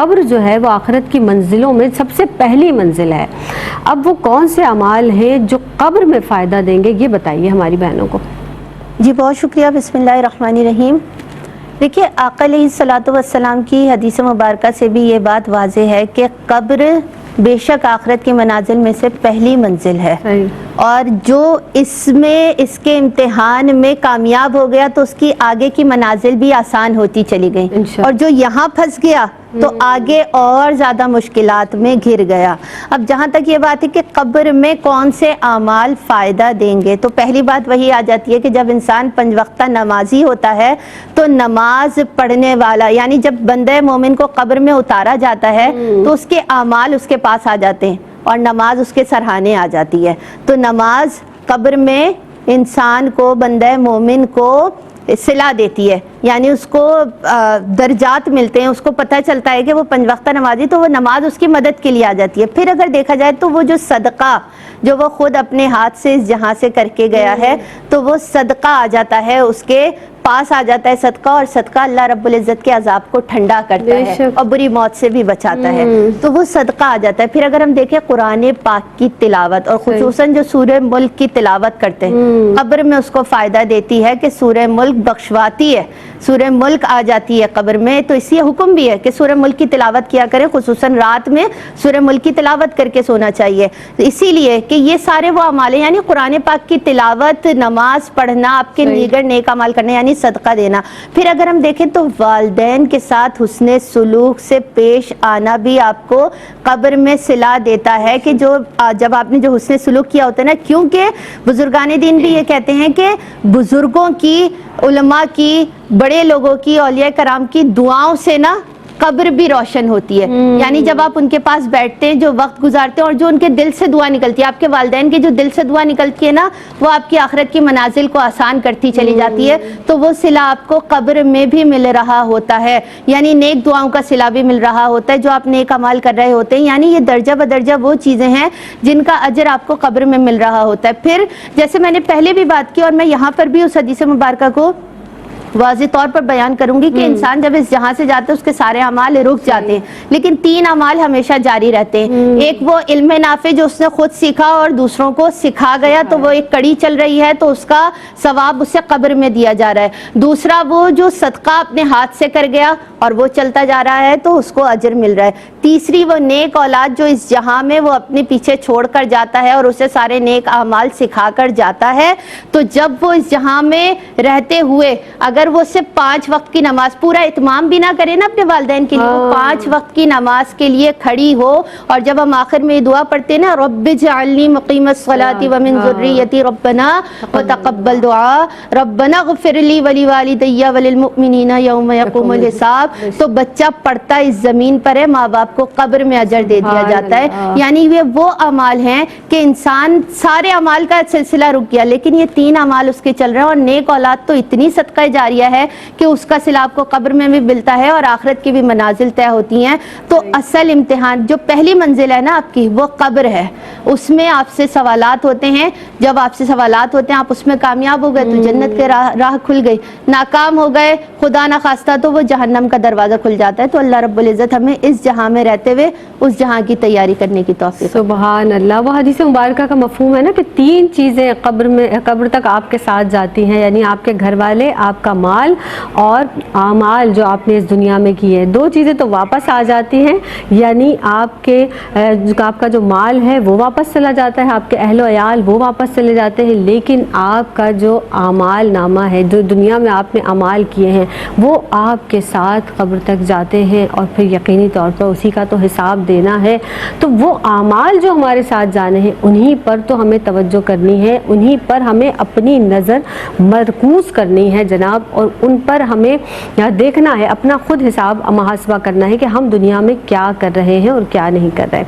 قبر جو ہے وہ آخرت کی منزلوں میں سب سے پہلی منزل ہے۔ اب وہ کون سے اعمال ہیں جو قبر میں فائدہ دیں گے، یہ بتائیے ہماری بہنوں کو۔ جی بہت شکریہ۔ بسم اللہ الرحمن الرحیم۔ دیکھیے آقا علیہ الصلوۃ والسلام کی حدیث مبارکہ سے بھی یہ بات واضح ہے کہ قبر بے شک آخرت کی منازل میں سے پہلی منزل ہے، اور جو اس کے امتحان میں کامیاب ہو گیا تو اس کی آگے کی منازل بھی آسان ہوتی چلی گئیں، اور جو یہاں پھنس گیا تو آگے اور زیادہ مشکلات میں گھر گیا۔ اب جہاں تک یہ بات ہے کہ قبر میں کون سے اعمال فائدہ دیں گے، تو پہلی بات وہی آ جاتی ہے کہ جب انسان 5 وقتہ نمازی ہوتا ہے تو نماز پڑھنے والا، یعنی جب بندہ مومن کو قبر میں اتارا جاتا ہے تو اس کے اعمال اس کے پاس آ جاتے ہیں اور نماز اس کے سرہانے آ جاتی ہے۔ تو نماز قبر میں انسان کو، بندہ مومن کو صلہ دیتی ہے، یعنی اس کو درجات ملتے ہیں، اس کو پتہ چلتا ہے کہ وہ 5 وقتہ نمازی، تو وہ نماز اس کی مدد کے لیے آ جاتی ہے۔ پھر اگر دیکھا جائے تو وہ جو صدقہ جو وہ خود اپنے ہاتھ سے اس جہاں سے کر کے گیا ہے تو وہ صدقہ آ جاتا ہے، اس کے پاس آ جاتا ہے صدقہ، اور صدقہ اللہ رب العزت کے عذاب کو ٹھنڈا کرتا ہے اور بری موت سے بھی بچاتا ہے، تو وہ صدقہ آ جاتا ہے۔ پھر اگر ہم دیکھیں قرآن پاک کی تلاوت، اور خصوصاً جو سورہ ملک کی تلاوت کرتے ہیں، قبر میں اس کو فائدہ دیتی ہے کہ سورہ ملک بخشواتی ہے، سورہ ملک آ جاتی ہے قبر میں، تو اسی حکم بھی ہے کہ سورہ ملک کی تلاوت کیا کریں، خصوصاً رات میں سورہ ملک کی تلاوت کر کے سونا چاہیے، اسی لیے کہ یہ سارے وہ اعمال ہیں، یعنی قرآن پاک کی تلاوت، نماز پڑھنا، آپ کے دیگر نیک اعمال کرنا، یعنی صدقہ دینا۔ پھر اگر ہم دیکھیں تو والدین کے ساتھ حسن سلوک سے پیش آنا بھی آپ کو قبر میں صلہ دیتا ہے، کہ جب آپ نے جو حسن سلوک کیا ہوتا ہے نا، کیونکہ بزرگان دین بھی یہ کہتے ہیں کہ بزرگوں کی، علماء کی، بڑے لوگوں کی، اولیاء کرام کی دعاؤں سے نا قبر بھی روشن ہوتی ہے، یعنی جب آپ ان کے پاس بیٹھتے ہیں، جو وقت گزارتے ہیں، اور جو ان کے دل سے دعا نکلتی ہے، آپ کے والدین کی جو دل سے دعا نکلتی ہے نا، وہ آپ کی آخرت کی منازل کو آسان کرتی چلی جاتی ہے، تو وہ صلہ آپ کو قبر میں بھی مل رہا ہوتا ہے، یعنی نیک دعاؤں کا صلہ بھی مل رہا ہوتا ہے جو آپ نیک اعمال کر رہے ہوتے ہیں، یعنی یہ درجہ بدرجہ وہ چیزیں ہیں جن کا اجر آپ کو قبر میں مل رہا ہوتا ہے۔ پھر جیسے میں نے پہلے بھی بات کی، اور میں یہاں پر بھی اس حدیث مبارکہ کو واضح طور پر بیان کروں گی کہ انسان جب اس جہاں سے جاتا ہے اس کے سارے اعمال رک جاتے ہیں، لیکن 3 اعمال ہمیشہ جاری رہتے ہیں۔ ایک وہ علم نافع جو اس نے خود سیکھا اور دوسروں کو سکھا گیا، تو وہ ایک کڑی چل رہی ہے، تو اس کا ثواب اسے قبر میں دیا جا رہا ہے۔ دوسرا وہ جو صدقہ اپنے ہاتھ سے کر گیا اور وہ چلتا جا رہا ہے، تو اس کو اجر مل رہا ہے۔ تیسری وہ نیک اولاد جو اس جہاں میں وہ اپنے پیچھے چھوڑ کر جاتا ہے اور اسے سارے نیک اعمال سکھا کر جاتا ہے، تو جب وہ اس جہاں میں رہتے ہوئے اگر وہ صرف 5 وقت کی نماز، پورا اتمام بھی نہ کرے نا اپنے والدین کے لیے، وہ 5 وقت کی نماز کے لیے کھڑی ہو، اور جب ہم آخر میں یہ دعا پڑھتے ہیں نا، رب اجعلنی مقیم الصلاۃ ومن ذریتی ربنا وتقبل دعاء ربنا اغفر لی ولوالدی وللمؤمنین یوم یقوم الحساب، تو بچہ پڑھتا اس زمین پر ہے، ماں باپ کو قبر میں اجر دے دیا جاتا ہے۔ یعنی یہ وہ اعمال ہیں کہ انسان سارے اعمال کا سلسلہ رک گیا، لیکن یہ 3 اعمال اس کے چل رہے ہیں، اور نیک اولاد تو اتنی صدقہ جاریہ ہے کہ اس کا صلہ آپ کو قبر میں بھی ملتا ہے اور آخرت کی بھی منازل طے ہوتی ہیں۔ تو اصل امتحان جو پہلی منزل ہے نا آپ کی، وہ قبر ہے، اس میں آپ سے سوالات ہوتے ہیں، جب آپ سے سوالات ہوتے ہیں آپ اس میں کامیاب ہو گئے تو جنت کے راہ کھل گئی، ناکام ہو گئے خدا نہ خواستہ تو وہ جہنم کا دروازہ کھل جاتا ہے۔ تو اللہ رب العزت ہمیں اس جہاں میں رہتے ہوئے اس جہاں کی تیاری کرنے کی توفیق۔ سبحان اللہ۔ وہ حدیث مبارکہ کا مفہوم ہے نا کہ 3 چیزیں قبر تک آپ کے ساتھ جاتی ہیں، یعنی آپ کے گھر والے، آپ کا مال اور اعمال جو آپ نے اس دنیا میں کیے۔ 2 چیزیں تو واپس آ جاتی ہیں، یعنی آپ کا جو مال ہے وہ واپس چلا جاتا ہے، آپ کے اہل و عیال وہ واپس چلے جاتے ہیں، لیکن آپ کا جو اعمال نامہ ہے، جو دنیا میں آپ نے اعمال کیے ہیں، وہ آپ کے ساتھ قبر تک جاتے ہیں، اور پھر یقینی طور پر اسی کا تو حساب دینا ہے۔ تو وہ اعمال جو ہمارے ساتھ جانے ہیں انہی پر تو ہمیں توجہ کرنی ہے، انہی پر ہمیں اپنی نظر مرکوز کرنی ہے جناب، اور ان پر ہمیں دیکھنا ہے، اپنا خود حساب محاسبہ کرنا ہے کہ ہم دنیا میں کیا کر رہے ہیں اور کیا نہیں کر رہے۔